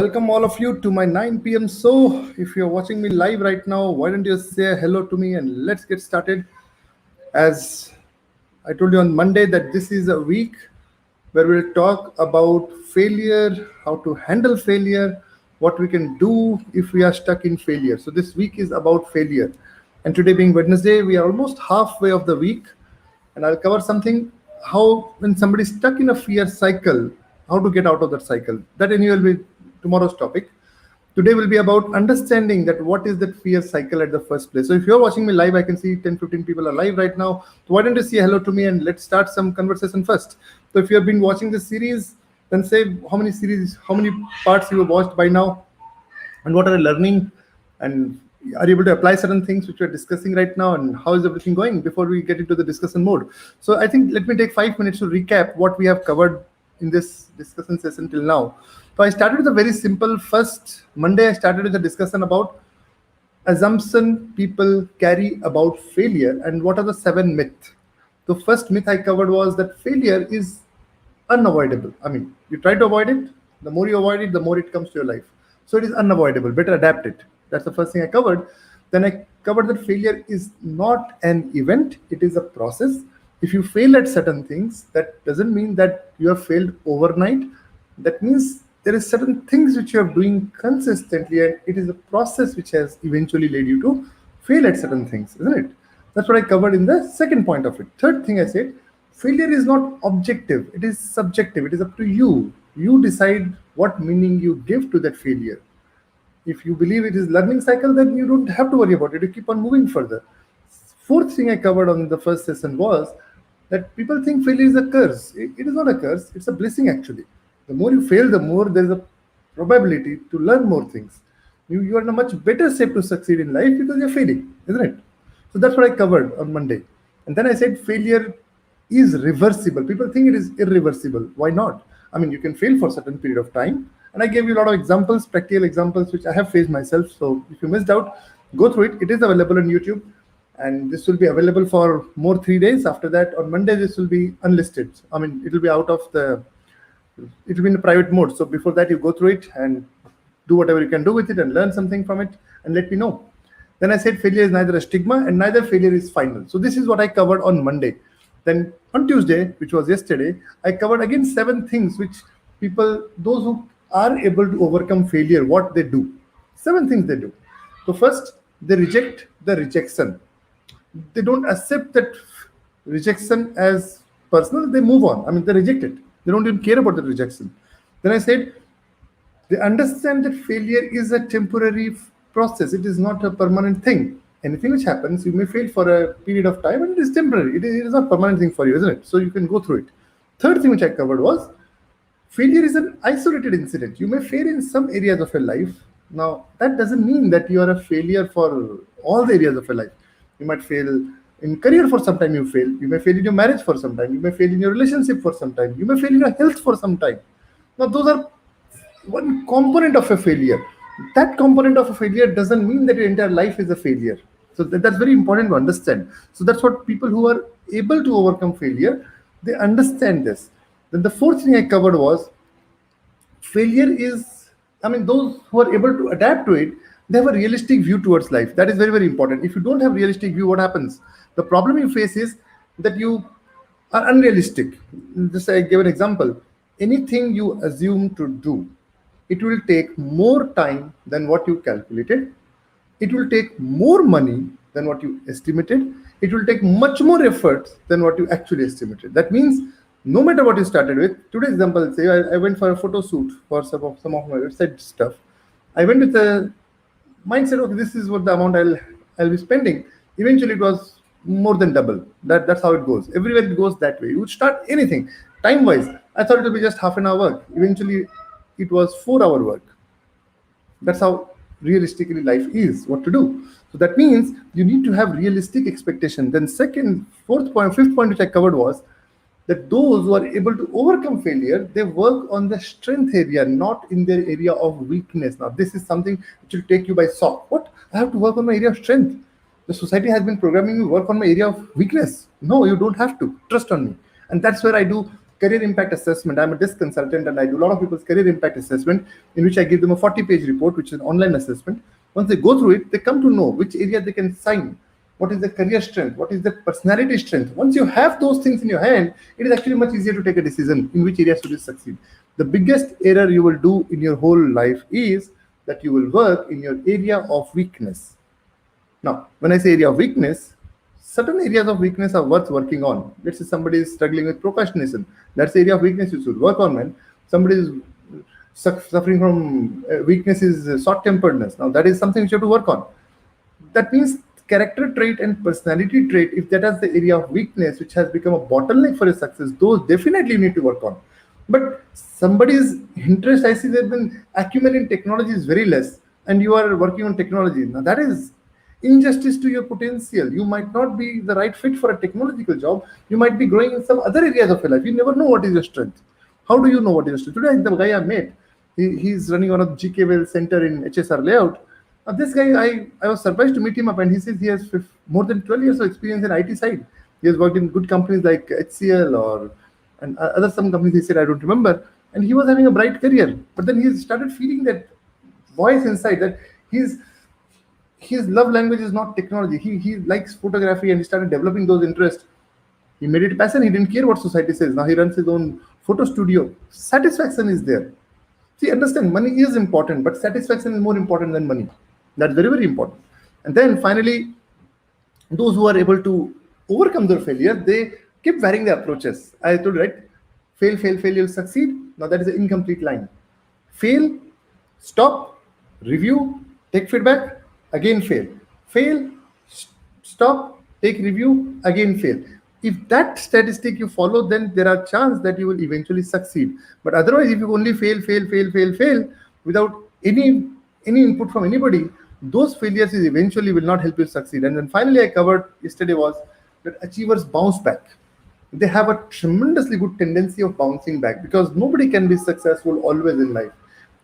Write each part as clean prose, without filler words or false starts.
Welcome all of you to my 9 p.m. So, if you're watching me live right now, why don't you say hello to me and let's get started. As I told you on Monday, that this is a week where we'll talk about failure, how to handle failure, what we can do if we are stuck in failure. So, this week is about failure. And today, being Wednesday, we are almost halfway of the week. And I'll cover something how, when somebody's stuck in a fear cycle, how to get out of that cycle. That anyway will be tomorrow's topic. Today will be about understanding that what is that fear cycle at the first place. So if you're watching me live, I can see 10, 15 people are live right now. So why don't you say hello to me and let's start some conversation first. So if you have been watching this series, then say how many parts you have watched by now, and what are you learning, and are you able to apply certain things which we're discussing right now, and how is everything going before we get into the discussion mode. So I think let me take 5 minutes to recap what we have covered in this discussion session till now. So I started with a very simple first Monday. I started with a discussion about assumption people carry about failure and what are the 7 myths. The first myth I covered was that failure is unavoidable. I mean, you try to avoid it, the more you avoid it, the more it comes to your life. So it is unavoidable. Better adapt it. That's the first thing I covered. Then I covered that failure is not an event, it is a process. If you fail at certain things, that doesn't mean that you have failed overnight. That means there is certain things which you are doing consistently, and it is a process which has eventually led you to fail at certain things, isn't it? That's what I covered in the second point of it. Third thing I said, failure is not objective, it is subjective. It is up to you. You decide what meaning you give to that failure. If you believe it is learning cycle, then you don't have to worry about it. You keep on moving further. Fourth thing I covered on the first session was that people think failure is a curse. It is not a curse, it's a blessing actually. The more you fail, the more there is a probability to learn more things. You are in a much better shape to succeed in life because you're failing, isn't it? So that's what I covered on Monday. And then I said failure is reversible. People think it is irreversible. Why not? I mean, you can fail for a certain period of time. And I gave you a lot of examples, practical examples, which I have faced myself. So if you missed out, go through it. It is available on YouTube. And this will be available for more 3 days. After that, on Monday, this will be unlisted. I mean, it will be out of it will be in the private mode. So before that, you go through it and do whatever you can do with it and learn something from it and let me know. Then I said failure is neither a stigma and neither failure is final. So this is what I covered on Monday. Then on Tuesday, which was yesterday, I covered again 7 things which people, those who are able to overcome failure, what they do. 7 things they do. So first, they reject the rejection. They don't accept that rejection as personal. They move on. I mean, they reject it. They don't even care about the rejection. Then I said, they understand that failure is a temporary process. It is not a permanent thing. Anything which happens, you may fail for a period of time and it is temporary. It is not a permanent thing for you, isn't it? So you can go through it. Third thing which I covered was failure is an isolated incident. You may fail in some areas of your life. Now, that doesn't mean that you are a failure for all the areas of your life. You might fail in career for some time, you fail. You may fail in your marriage for some time. You may fail in your relationship for some time. You may fail in your health for some time. Now, those are one component of a failure. That component of a failure doesn't mean that your entire life is a failure. So that's very important to understand. So that's what people who are able to overcome failure, they understand this. Then the fourth thing I covered was failure is, I mean, those who are able to adapt to it, they have a realistic view towards life. That is very, very important. If you don't have realistic view, what happens? The problem you face is that you are unrealistic. Just I gave an example. Anything you assume to do, it will take more time than what you calculated. It will take more money than what you estimated. It will take much more effort than what you actually estimated. That means no matter what you started with, today's example, say I went for a photo shoot for some of my website stuff. I went with a mindset, okay, this is what the amount I'll be spending. Eventually it was more than double. That's how it goes. Everywhere it goes that way. You would start anything. Time-wise, I thought it would be just half an hour work. Eventually it was 4-hour work. That's how realistically life is, what to do. So that means you need to have realistic expectation. Then fifth point which I covered was that those who are able to overcome failure, they work on the strength area, not in their area of weakness. Now, this is something which will take you by shock. What? I have to work on my area of strength. The society has been programming me to work on my area of weakness. No, you don't have to. Trust on me. And that's where I do career impact assessment. I'm a desk consultant and I do a lot of people's career impact assessment, in which I give them a 40-page report, which is an online assessment. Once they go through it, they come to know which area they can sign, what is the career strength, what is the personality strength. Once you have those things in your hand, it is actually much easier to take a decision in which areas to succeed. The biggest error you will do in your whole life is that you will work in your area of weakness. Now, when I say area of weakness, certain areas of weakness are worth working on. Let's say somebody is struggling with procrastination. That's the area of weakness you should work on, man. Somebody is suffering from weakness is short-temperedness. Now, that is something which you have to work on. That means character trait and personality trait, if that is the area of weakness which has become a bottleneck for your success, those definitely you need to work on. But somebody's interest, I see that when acumen in technology is very less and you are working on technology, now that is injustice to your potential. You might not be the right fit for a technological job. You might be growing in some other areas of your life. You never know what is your strength. How do you know what is your strength? Today, the guy I met, he's running on a GKWell center in HSR layout. This guy, I was surprised to meet him up, and he says he has more than 12 years of experience in IT side. He has worked in good companies like HCL or and other some companies. He said I don't remember, and he was having a bright career. But then he started feeling that voice inside that his love language is not technology. He likes photography, and he started developing those interests. He made it a passion. He didn't care what society says. Now he runs his own photo studio. Satisfaction is there. See, understand, money is important, but satisfaction is more important than money. That's very, very important. And then finally, those who are able to overcome their failure, they keep varying their approaches. I told you, right? Fail, fail, fail, you'll succeed. Now that is an incomplete line. Fail, stop, review, take feedback, again fail. Fail, stop, take review, again fail. If that statistic you follow, then there are chances that you will eventually succeed. But otherwise, if you only fail, fail, fail, fail, fail without any input from anybody, those failures is eventually will not help you succeed. And then finally, I covered yesterday was that achievers bounce back. They have a tremendously good tendency of bouncing back because nobody can be successful always in life.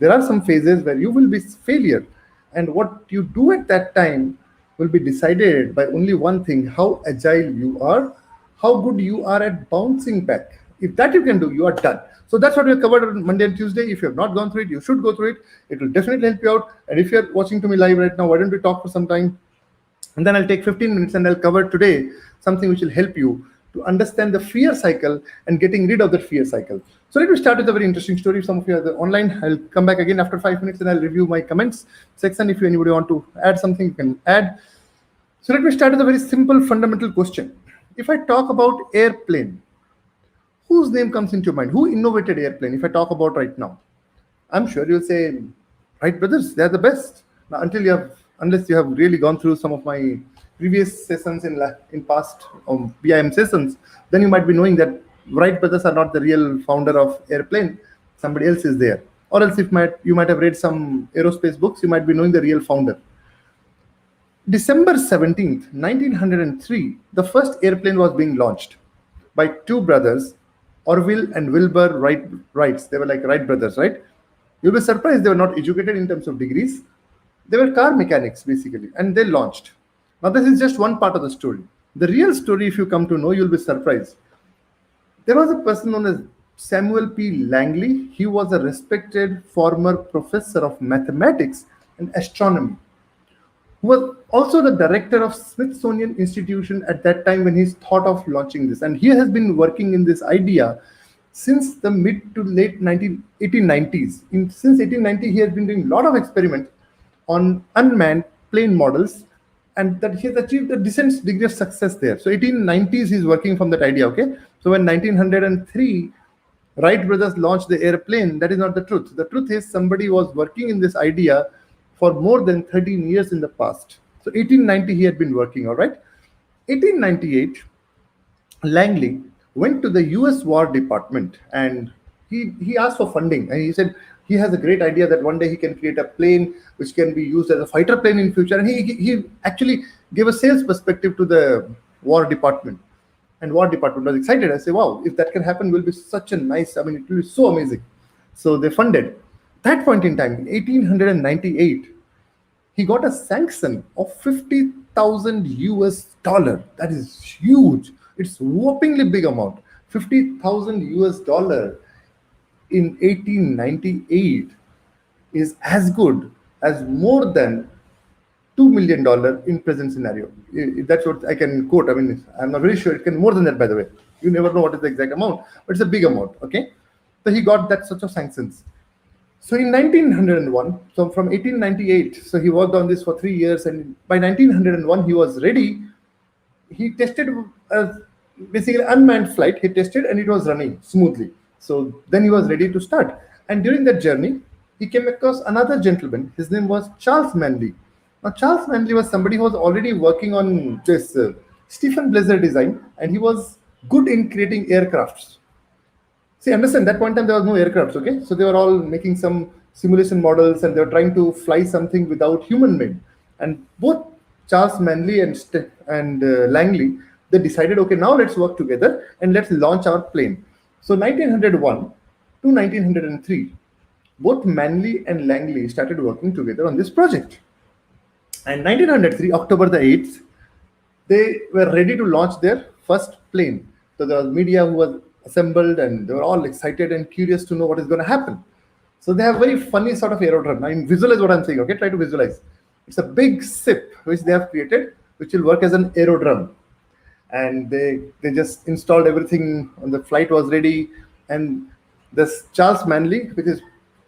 There are some phases where you will be failure, and what you do at that time will be decided by only one thing: how agile you are, how good you are at bouncing back. If that you can do, you are done. So that's what we have covered on Monday and Tuesday. If you have not gone through it, you should go through it. It will definitely help you out. And if you're watching to me live right now, why don't we talk for some time? And then I'll take 15 minutes and I'll cover today something which will help you to understand the fear cycle and getting rid of that fear cycle. So let me start with a very interesting story. If some of you are online, I'll come back again after 5 minutes and I'll review my comments section. If anybody want to add something, you can add. So let me start with a very simple fundamental question. If I talk about airplane, whose name comes into your mind? Who innovated airplane? If I talk about right now, I'm sure you'll say Wright brothers. They're the best. Now, unless you have really gone through some of my previous sessions in past BIM sessions, then you might be knowing that Wright brothers are not the real founder of airplane. Somebody else is there. Or else you might have read some aerospace books, you might be knowing the real founder. December 17th, 1903, the first airplane was being launched by two brothers, Orville and Wilbur Wrights. They were like Wright brothers, right? You'll be surprised they were not educated in terms of degrees. They were car mechanics, basically, and they launched. Now, this is just one part of the story. The real story, if you come to know, you'll be surprised. There was a person known as Samuel P. Langley. He was a respected former professor of mathematics and astronomy, who was also the director of Smithsonian Institution at that time when he thought of launching this. And he has been working in this idea since the mid to late 1890s. Since 1890, he has been doing a lot of experiments on unmanned plane models, and that he has achieved a decent degree of success there. So 1890s, he's working from that idea, okay? So when 1903, Wright brothers launched the airplane, that is not the truth. The truth is somebody was working in this idea for more than 13 years in the past. So 1890, he had been working, all right? 1898, Langley went to the US War Department and he asked for funding. And he said he has a great idea that one day he can create a plane which can be used as a fighter plane in future. And he actually gave a sales perspective to the War Department. And War Department was excited. I say, wow, if that can happen, will be such a nice, it will be so amazing. So they funded. That point in time, in 1898, he got a sanction of 50,000 US dollar. That is huge. It's whoppingly big amount. 50,000 US dollar in 1898 is as good as more than $2 million in present scenario. That's what I can quote. I mean, I'm not very sure. It can more than that, by the way. You never know what is the exact amount, but it's a big amount. Okay, so he got that such of sanctions. So in 1901, so from 1898, so he worked on this for 3 years, and by 1901 he was ready. He tested a basically unmanned flight. He tested and it was running smoothly. So then he was ready to start. And during that journey, he came across another gentleman. His name was Charles Manley. Now, Charles Manley was somebody who was already working on this Stephen Blazer design, and he was good in creating aircrafts. See, understand that point in time there was no aircrafts, okay? So they were all making some simulation models and they were trying to fly something without human made. And both Charles Manley and Langley, they decided, okay, now let's work together and let's launch our plane. So 1901 to 1903, both Manley and Langley started working together on this project. And 1903, October the 8th, they were ready to launch their first plane. So there was media who was assembled and they were all excited and curious to know what is going to happen. So they have very funny sort of aerodrome. I mean, visualize what I'm saying, okay? Try to visualize. It's a big ship which they have created, which will work as an aerodrome. And they just installed everything, and the flight was ready. And this Charles Manley, with his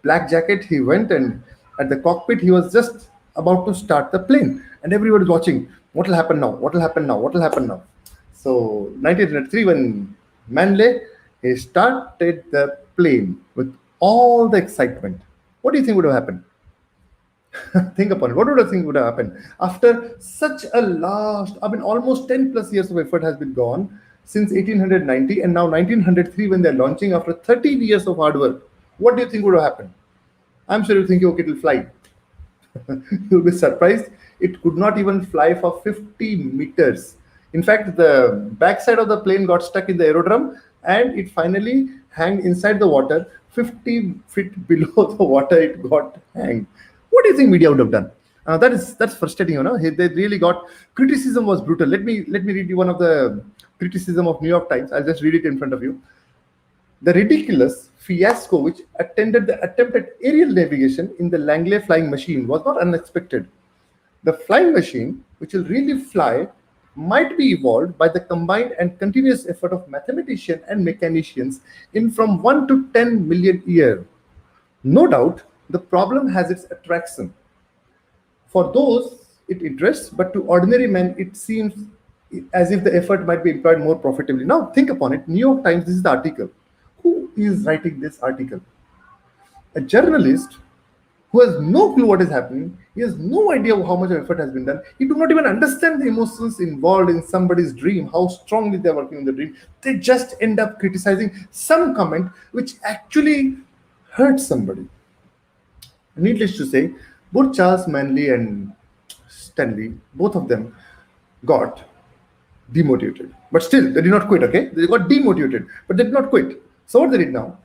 black jacket, he went and at the cockpit, he was just about to start the plane. And everybody was watching, what will happen now? What will happen now? What will happen now? So 1903, when Manley, he started the plane with all the excitement. What do you think would have happened? Think upon it. What would you think would have happened after such a last? I mean, almost 10 plus years of effort has been gone since 1890, and now 1903 when they're launching after 13 years of hard work. What do you think would have happened? I'm sure you think, okay, it'll fly. You'll be surprised. It could not even fly for 50 meters. In fact, the backside of the plane got stuck in the aerodrome and it finally hung inside the water. 50 feet below the water, it got hanged. What do you think media would have done? That's frustrating, you know. They really got criticism was brutal. Let me read you one of the criticism of New York Times. I'll just read it in front of you. The ridiculous fiasco which attended the attempt at aerial navigation in the Langley flying machine was not unexpected. The flying machine, which will really fly, might be evolved by the combined and continuous effort of mathematicians and mechanicians in from 1 to 10 million years. No doubt, the problem has its attraction. For those it interests, but to ordinary men it seems as if the effort might be employed more profitably. Now think upon it. New York Times, this is the article. Who is writing this article? A journalist who has no clue what is happening. He has no idea how much effort has been done. He do not even understand the emotions involved in somebody's dream, how strongly they're working on the dream. They just end up criticizing some comment which actually hurts somebody. Needless to say, both Charles Manley and Stanley, both of them got demotivated. But still, they did not quit, okay? They got demotivated, but they did not quit. So what they did now?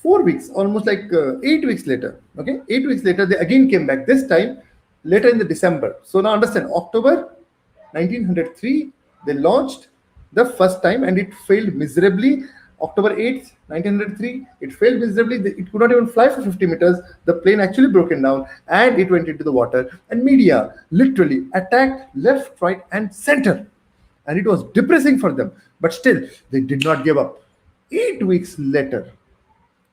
4 weeks, almost like 8 weeks later, okay? 8 weeks later, they again came back, this time later in the December. So now understand, October 1903, they launched the first time and it failed miserably. October 8th, 1903, it failed miserably. It could not even fly for 50 meters. The plane actually broken down and it went into the water. And media literally attacked left, right, and center. And it was depressing for them. But still, they did not give up. 8 weeks later,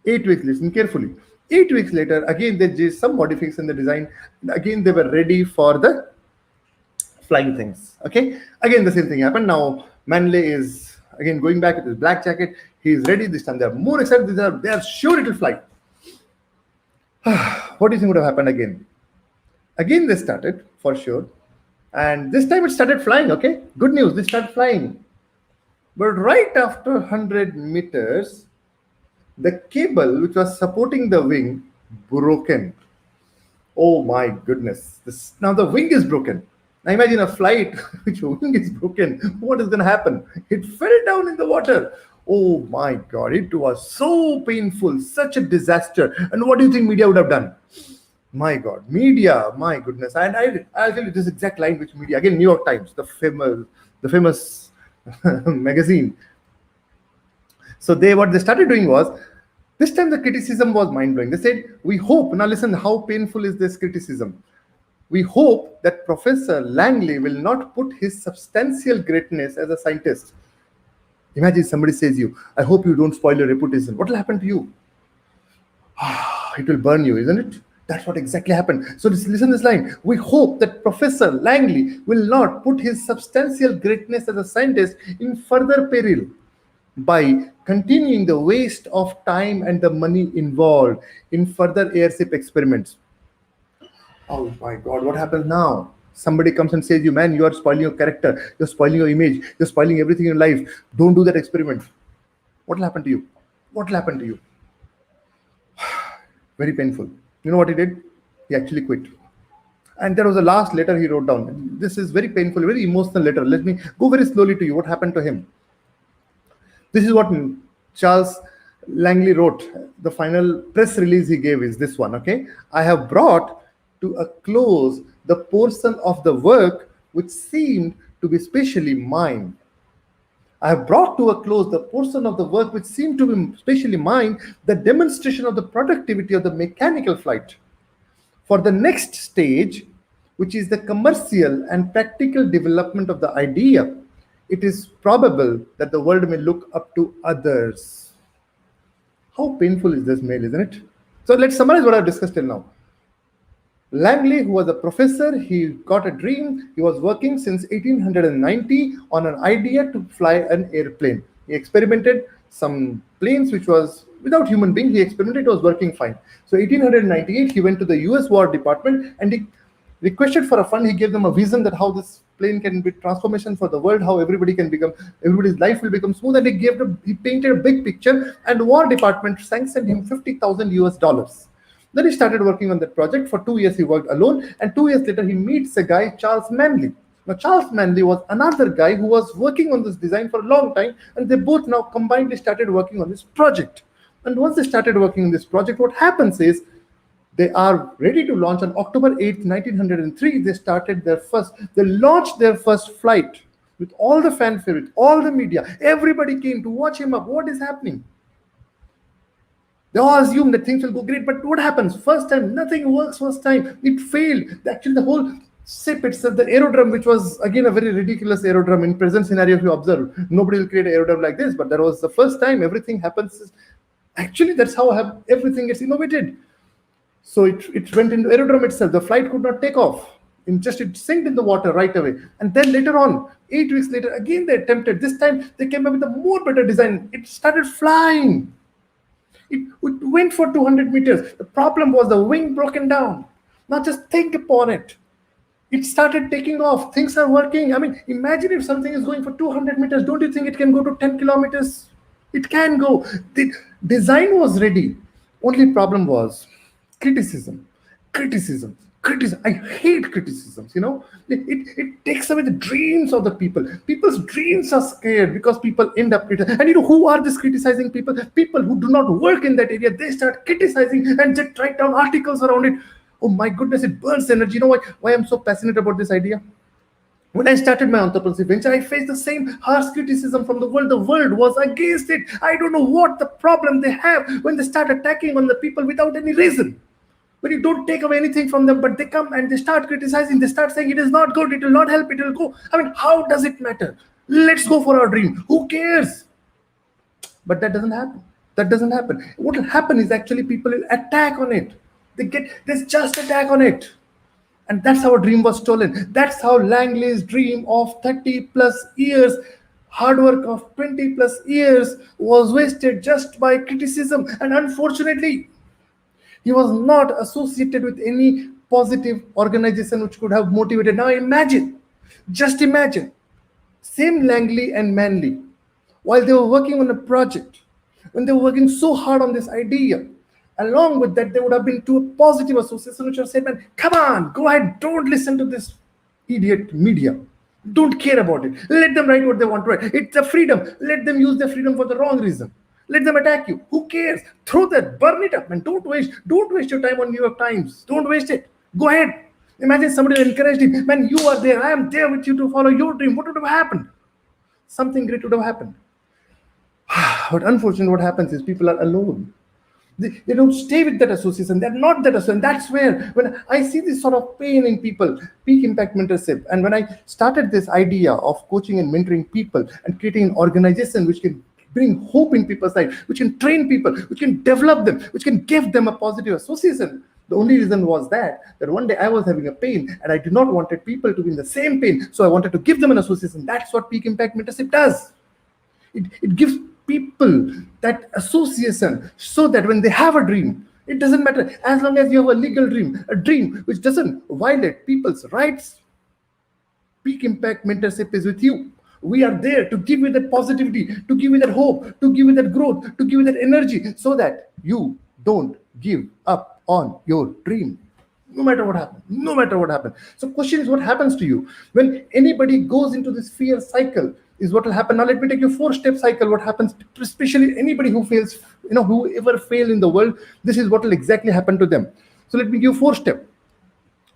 8 weeks, listen carefully. 8 weeks later, again, they did some modifications in the design. Again, they were ready for the flying things. Okay. Again, the same thing happened. Now, Manley is again going back with his black jacket. He is ready this time. They are more excited. They are sure it will fly. What do you think would have happened again? Again, they started for sure. And this time it started flying. Okay. Good news. They started flying. But right after 100 meters, the cable which was supporting the wing broken. Oh my goodness. Now the wing is broken. Now imagine a flight which wing is broken. What is going to happen? It fell down in the water. Oh my God. It was so painful. Such a disaster. And what do you think media would have done? My God. Media. My goodness. And I'll tell you this exact line which media. Again, New York Times, the famous magazine. So they what they started doing was, this time the criticism was mind blowing. They said, "We hope." Now listen, how painful is this criticism? "We hope that Professor Langley will not put his substantial greatness as a scientist." Imagine somebody says you, "I hope you don't spoil your reputation." What will happen to you? It will burn you, isn't it? That's what exactly happened. So listen to this line. "We hope that Professor Langley will not put his substantial greatness as a scientist in further peril by continuing the waste of time and the money involved in further airship experiments." Oh my God, what happens now? Somebody comes and says, "You man, you are spoiling your character, you're spoiling your image, you're spoiling everything in life. Don't do that experiment." What will happen to you? What will happen to you? Very painful. You know what he did? He actually quit. And there was a last letter he wrote down. This is very painful, very emotional letter. Let me go very slowly to you. What happened to him? This is what Charles Langley wrote. The final press release he gave is this one, okay? "I have brought to a close the portion of the work which seemed to be specially mine. I have brought to a close the portion of the work which seemed to be specially mine, the demonstration of the productivity of the mechanical flight. For the next stage, which is the commercial and practical development of the idea, it is probable that the world may look up to others." How painful is this mail, isn't it? So let's summarize what I've discussed till now. Langley, who was a professor, he got a dream. He was working since 1890 on an idea to fly an airplane. He experimented some planes which was without human being. He experimented, it was working fine. So 1898, he went to the US War Department and he requested for a fund. He gave them a vision that how this plane can be transformation for the world, how everybody's life will become smooth. And he painted a big picture, and the War Department sanctioned him 50,000 US dollars. Then he started working on that project. For 2 years, he worked alone. And 2 years later, he meets a guy, Charles Manley. Now, Charles Manley was another guy who was working on this design for a long time. And they both now combinedly started working on this project. And once they started working on this project, what happens is they are ready to launch on October 8th, 1903. They launched their first flight with all the fanfare, with all the media. Everybody came to watch him up. What is happening? They all assume that things will go great, but what happens? First time, nothing works first time. It failed. Actually, the whole ship itself, the aerodrome, which was again a very ridiculous aerodrome in present scenario, if you observe, nobody will create an aerodrome like this, but that was the first time everything happens. Actually, that's how everything gets innovated. So it went into aerodrome itself. The flight could not take off. It sank in the water right away. And then later on, 8 weeks later, again they attempted. This time they came up with a more better design. It started flying. It went for 200 meters. The problem was the wing broken down. Now just think upon it. It started taking off. Things are working. I mean, imagine if something is going for 200 meters. Don't you think it can go to 10 kilometers? It can go. The design was ready. Only problem was criticism. Criticism. I hate criticisms, it takes away the dreams of the people. People's dreams are scared because people end up and who are these criticizing people? People who do not work in that area. They start criticizing and just write down articles around it. Oh my goodness, it burns energy. You know why I'm so passionate about this idea? When I started my entrepreneurship venture, I faced the same harsh criticism from the world. The world was against it. I don't know what the problem they have when they start attacking on the people without any reason. But you don't take away anything from them, but they come and they start criticizing. They start saying it is not good, it will not help, it will go. I mean, how does it matter? Let's go for our dream. Who cares? But that doesn't happen. What will happen is actually people will attack on it. They just attack on it. And that's how a dream was stolen. That's how Langley's dream of 30 plus years, hard work of 20 plus years was wasted just by criticism. And unfortunately, he was not associated with any positive organization which could have motivated. Now just imagine, same Langley and Manley, while they were working on a project, when they were working so hard on this idea, along with that, they would have been to a positive association which would have said, man, come on, go ahead, don't listen to this idiot media. Don't care about it. Let them write what they want to write. It's a freedom. Let them use their freedom for the wrong reason. Let them attack you. Who cares? Throw that, burn it up, and don't waste your time on New York Times. Don't waste it. Go ahead. Imagine somebody encouraged him. Man, you are there. I am there with you to follow your dream. What would have happened? Something great would have happened. But unfortunately, what happens is people are alone. They don't stay with that association. They're not that association. That's where, when I see this sort of pain in people, peak impact mentorship, and when I started this idea of coaching and mentoring people and creating an organization which can bring hope in people's life, which can train people, which can develop them, which can give them a positive association. The only reason was that one day I was having a pain and I did not wanted people to be in the same pain. So I wanted to give them an association. That's what peak impact mentorship does. It gives people that association so that when they have a dream, it doesn't matter as long as you have a legal dream, a dream which doesn't violate people's rights. Peak impact mentorship is with you. We are there to give you that positivity, to give you that hope, to give you that growth, to give you that energy so that you don't give up on your dream. No matter what happens, no matter what happens. So question is, what happens to you when anybody goes into this fear cycle is what will happen. Now let me take you 4-step cycle. What happens, especially anybody who fails, whoever fail in the world, this is what will exactly happen to them. So let me give you 4 step.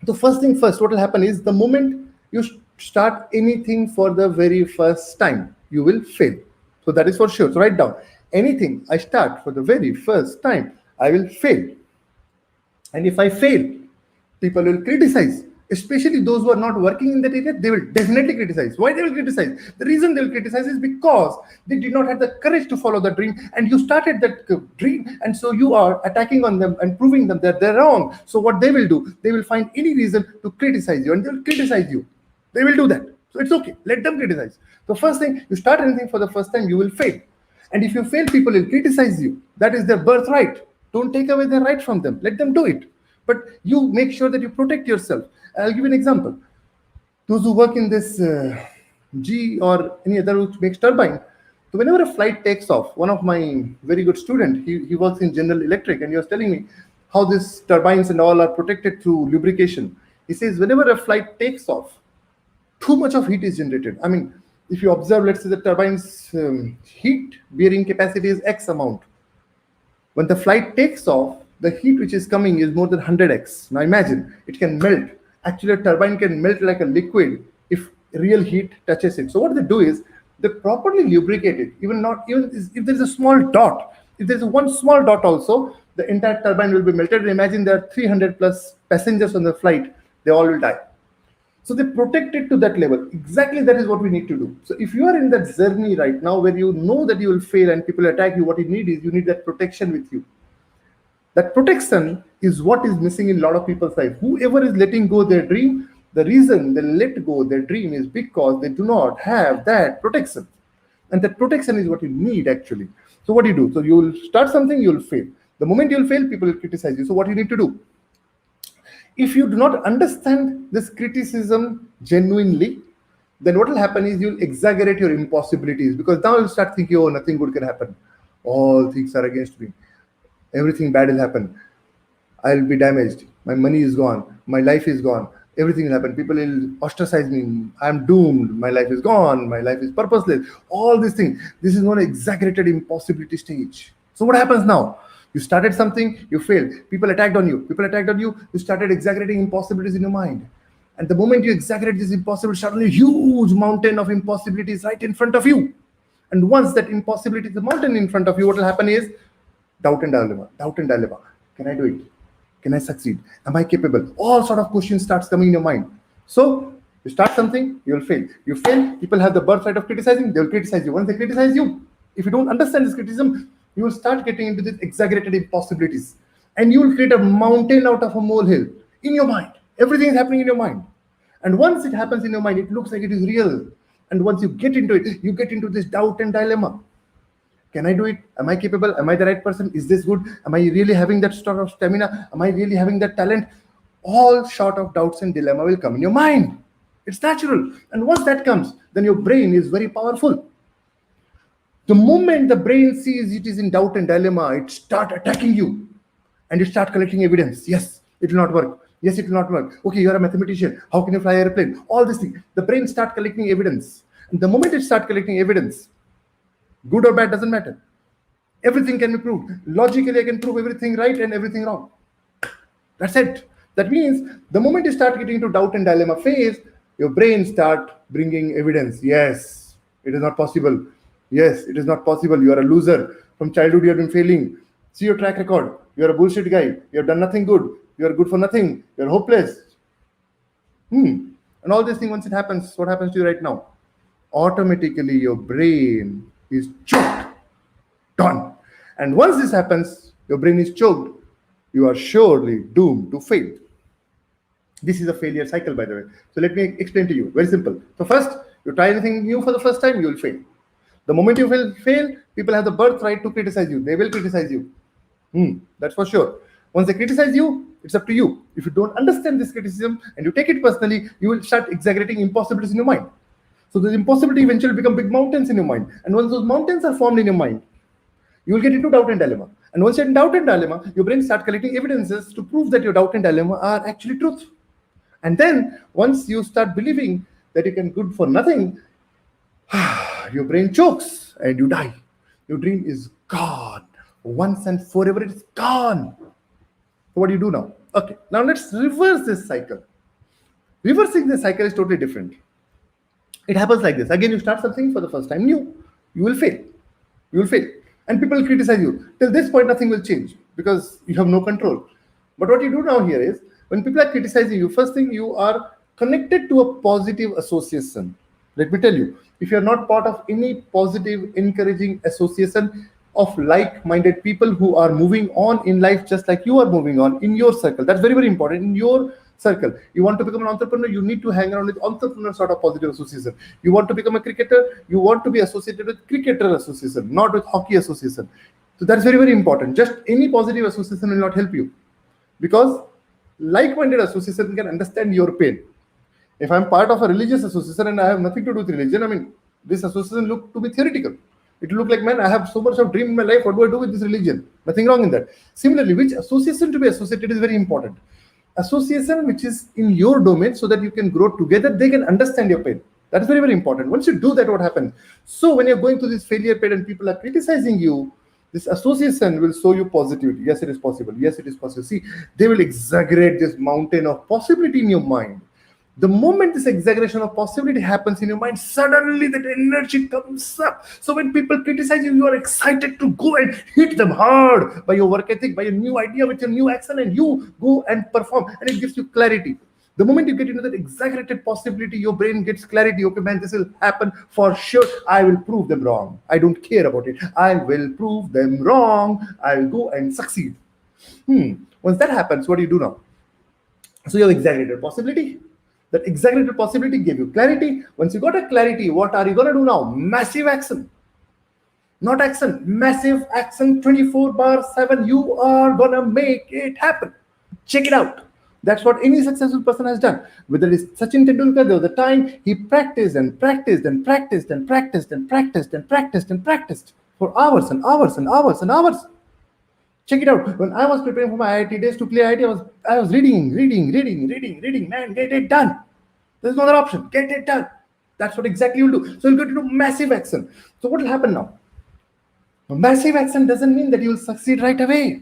The first thing first, what will happen is the moment you start anything for the very first time, you will fail. So that is for sure. So write down, anything I start for the very first time, I will fail. And if I fail, people will criticize, especially those who are not working in that area. They will definitely criticize. Why they will criticize? The reason they will criticize is because they did not have the courage to follow the dream, and you started that dream, and so you are attacking on them and proving them that they're wrong. So what they will do, they will find any reason to criticize you, and they will criticize you. They will do that. So it's okay, let them criticize. The first thing, you start anything for the first time, you will fail. And if you fail, people will criticize you. That is their birthright. Don't take away their right from them. Let them do it. But you make sure that you protect yourself. I'll give you an example. Those who work in this G or any other which makes turbine. So whenever a flight takes off, one of my very good student, he works in General Electric, and he was telling me how these turbines and all are protected through lubrication. He says whenever a flight takes off, too much of heat is generated. I mean, if you observe, let's say the turbine's heat bearing capacity is X amount. When the flight takes off, the heat which is coming is more than 100x. Now imagine, it can melt. Actually, a turbine can melt like a liquid if real heat touches it. So what they do is they properly lubricate it. Even if there is a small dot, if there is one small dot also, the entire turbine will be melted. And imagine there are 300 plus passengers on the flight, they all will die. So they protect it to that level. Exactly that is what we need to do. So if you are in that journey right now where you know that you will fail and people attack you, what you need is you need that protection with you. That protection is what is missing in a lot of people's life. Whoever is letting go their dream, the reason they let go their dream is because they do not have that protection. And that protection is what you need actually. So what do you do? So you will start something, you will fail. The moment you will fail, people will criticize you. So what you need to do? If you do not understand this criticism genuinely, then what will happen is you'll exaggerate your impossibilities, because now you'll start thinking, oh, nothing good can happen. All things are against me. Everything bad will happen. I'll be damaged. My money is gone. My life is gone. Everything will happen. People will ostracize me. I'm doomed. My life is gone. My life is purposeless. All these things. This is one exaggerated impossibility stage. So what happens now? You started something, you failed. People attacked on you. People attacked on you. You started exaggerating impossibilities in your mind. And the moment you exaggerate this impossibility, suddenly a huge mountain of impossibilities right in front of you. And once that impossibility is a mountain in front of you, what will happen is doubt and dilemma. Doubt and dilemma. Can I do it? Can I succeed? Am I capable? All sort of questions starts coming in your mind. So you start something, you will fail. You fail, people have the birthright of criticizing, they will criticize you. Once they criticize you, if you don't understand this criticism, you will start getting into these exaggerated impossibilities. And you will create a mountain out of a molehill in your mind. Everything is happening in your mind. And once it happens in your mind, it looks like it is real. And once you get into it, you get into this doubt and dilemma. Can I do it? Am I capable? Am I the right person? Is this good? Am I really having that sort of stamina? Am I really having that talent? All sort of doubts and dilemma will come in your mind. It's natural. And once that comes, then your brain is very powerful. The moment the brain sees it is in doubt and dilemma, it start attacking you. And you start collecting evidence. Yes, it will not work. Yes, it will not work. Okay, you're a mathematician. How can you fly an airplane? All these things. The brain start collecting evidence. And the moment it start collecting evidence, good or bad doesn't matter. Everything can be proved. Logically, I can prove everything right and everything wrong. That's it. That means the moment you start getting into doubt and dilemma phase, your brain start bringing evidence. Yes, it is not possible. Yes, it is not possible. You are a loser. From childhood, you have been failing. See your track record. You are a bullshit guy. You have done nothing good. You are good for nothing. You are hopeless. And all these things, once it happens, what happens to you right now? Automatically, your brain is choked. Done. And once this happens, your brain is choked. You are surely doomed to fail. This is a failure cycle, by the way. So let me explain to you. Very simple. So first, you try anything new for the first time, you will fail. The moment you fail, people have the birthright to criticize you. They will criticize you. That's for sure. Once they criticize you, it's up to you. If you don't understand this criticism and you take it personally, you will start exaggerating impossibilities in your mind. So those impossibilities eventually become big mountains in your mind. And once those mountains are formed in your mind, you will get into doubt and dilemma. And once you're in doubt and dilemma, your brain starts collecting evidences to prove that your doubt and dilemma are actually truth. And then once you start believing that you can good for nothing, your brain chokes and you die. Your dream is gone. Once and forever, it's gone. So what do you do now? Okay, now let's reverse this cycle. Reversing this cycle is totally different. It happens like this. Again, you start something for the first time new. You will fail. You will fail. And people will criticize you. Till this point, nothing will change because you have no control. But what you do now here is, when people are criticizing you, first thing, you are connected to a positive association. Let me tell you, if you're not part of any positive, encouraging association of like-minded people who are moving on in life just like you are moving on in your circle, that's very, very important. In your circle, you want to become an entrepreneur, you need to hang around with entrepreneur sort of positive association. You want to become a cricketer, you want to be associated with cricketer association, not with hockey association. So that's very, very important. Just any positive association will not help you, because like-minded association can understand your pain. If I'm part of a religious association and I have nothing to do with religion, I mean, this association look to be theoretical. It will look like, man, I have so much of dream in my life. What do I do with this religion? Nothing wrong in that. Similarly, which association to be associated is very important. Association which is in your domain, so that you can grow together, they can understand your pain. That's very, very important. Once you do that, what happens? So when you're going through this failure pain and people are criticizing you, this association will show you positivity. Yes, it is possible. Yes, it is possible. See, they will exaggerate this mountain of possibility in your mind. The moment this exaggeration of possibility happens in your mind, suddenly that energy comes up. So when people criticize you, you are excited to go and hit them hard by your work ethic, by your new idea, with your new action, and you go and perform, and it gives you clarity. The moment you get into that exaggerated possibility, your brain gets clarity. Okay, man, this will happen for sure. I will prove them wrong. I don't care about it. I will prove them wrong. I will go and succeed. Once that happens, what do you do now? So you have exaggerated possibility. That exaggerated possibility gave you clarity. Once you got a clarity, what are you going to do now? Massive action. Not action, massive action 24/7. You are going to make it happen. Check it out. That's what any successful person has done. Whether it's Sachin Tendulkar, there was a time he practiced and practiced and practiced and practiced and practiced and practiced and practiced for hours and hours and hours and hours. Check it out. When I was preparing for my IIT days to play IIT, I was reading. Man, get it done. There's no other option. Get it done. That's what exactly you'll do. So you'll go to do massive action. So what will happen now? Massive action doesn't mean that you will succeed right away.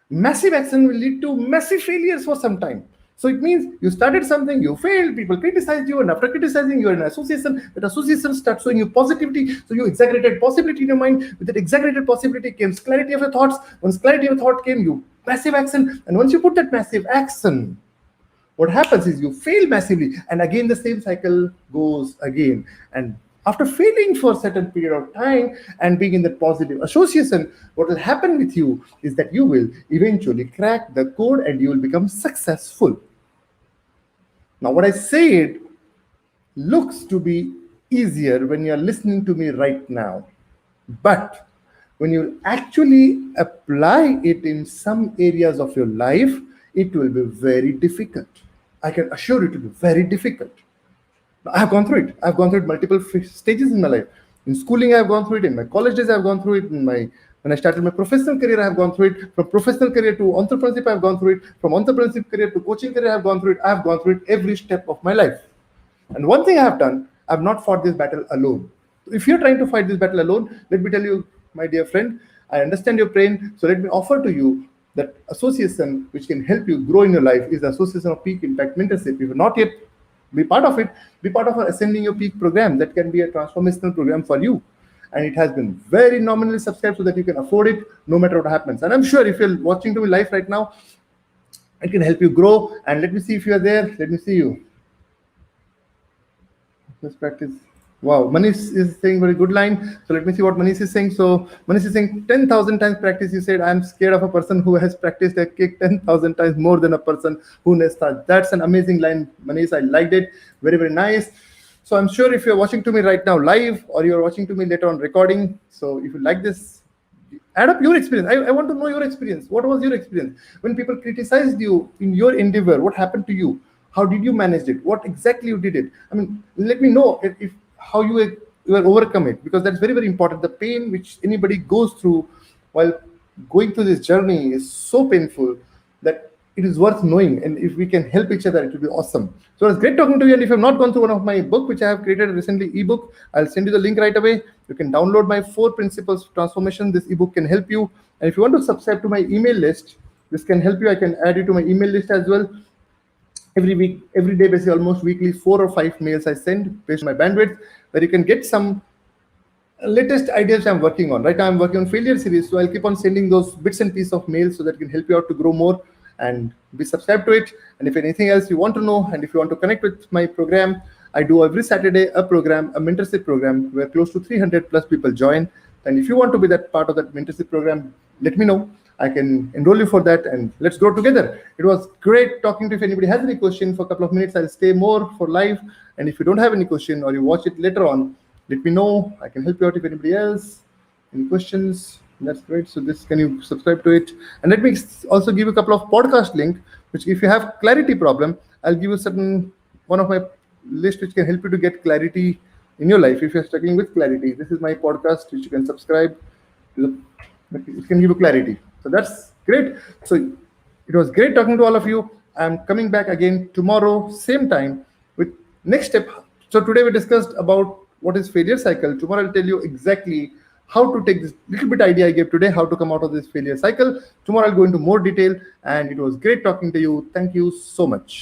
Massive action will lead to massive failures for some time. So it means you started something, you failed, people criticized you, and after criticizing, you're in an association. That association starts showing you positivity. So you exaggerated possibility in your mind. With that exaggerated possibility came clarity of your thoughts. Once clarity of thought came, you massive action. And once you put that massive action, what happens is you fail massively. And again, the same cycle goes again. And after failing for a certain period of time and being in the positive association, what will happen with you is that you will eventually crack the code and you will become successful. Now, what I said looks to be easier when you are listening to me right now. But when you actually apply it in some areas of your life, it will be very difficult. I can assure you it will be very difficult. I have gone through it. I've gone through it multiple stages in my life. In schooling, I've gone through it. In my college days, I've gone through it. When I started my professional career, I've gone through it. From professional career to entrepreneurship, I've gone through it. From entrepreneurship career to coaching career, I've gone through it. I've gone through it every step of my life. And one thing I have done, I've not fought this battle alone. If you're trying to fight this battle alone, let me tell you, my dear friend, I understand your pain. So let me offer to you that association which can help you grow in your life is the Association of Peak Impact Mentorship. If you're not yet be part of it, be part of our Ascending Your Peak program. That can be a transformational program for you. and it has been very nominally subscribed so that you can afford it no matter what happens. And I'm sure if you're watching to me live right now, it can help you grow. And let me see if you are there. Let me see you. Let's practice. Wow, Manish is saying very good line. So let me see what Manish is saying. So Manish is saying 10,000 times practice. You said I'm scared of a person who has practiced a kick 10,000 times more than a person who never starts. That's an amazing line, Manish. I liked it. Very, very nice. So I'm sure if you're watching to me right now live or you're watching to me later on recording, so if you like this, add up your experience. I want to know your experience. What was your experience when people criticized you in your endeavor? What happened to you? How did you manage it? What exactly you did it? I mean, let me know if how you have overcome it, because that's very, very important. The pain which anybody goes through while going through this journey is so painful that it is worth knowing. And if we can help each other, it will be awesome. So it's great talking to you. And if you have not gone through one of my book, which I have created recently, ebook, I'll send you the link right away. You can download my 4 principles of transformation. This ebook can help you. And if you want to subscribe to my email list, this can help you. I can add you to my email list as well. Every week, every day, basically almost weekly, 4 or 5 mails I send based on my bandwidth, where you can get some latest ideas I'm working on. Right now I'm working on failure series, so I'll keep on sending those bits and pieces of mail so that can help you out to grow more, and be subscribed to it. And if anything else you want to know, and if you want to connect with my program, I do every Saturday a program, a mentorship program, where close to 300 plus people join. And if you want to be that part of that mentorship program, let me know. I can enroll you for that, and let's grow together. It was great talking to you. If anybody has any question for a couple of minutes, I'll stay more for live. And if you don't have any question or you watch it later on, let me know. I can help you out. If anybody else any questions, that's great. So this, can you subscribe to it? And let me also give you a couple of podcast link, which if you have clarity problem, I'll give you certain one of my list which can help you to get clarity in your life. If you're struggling with clarity, this is my podcast which you can subscribe to. It can give you clarity. So that's great. So it was great talking to all of you. I'm coming back again tomorrow, same time, with next step. So today we discussed about what is failure cycle. Tomorrow I'll tell you exactly how to take this little bit idea I gave today, how to come out of this failure cycle. Tomorrow I'll go into more detail, and it was great talking to you. Thank you so much.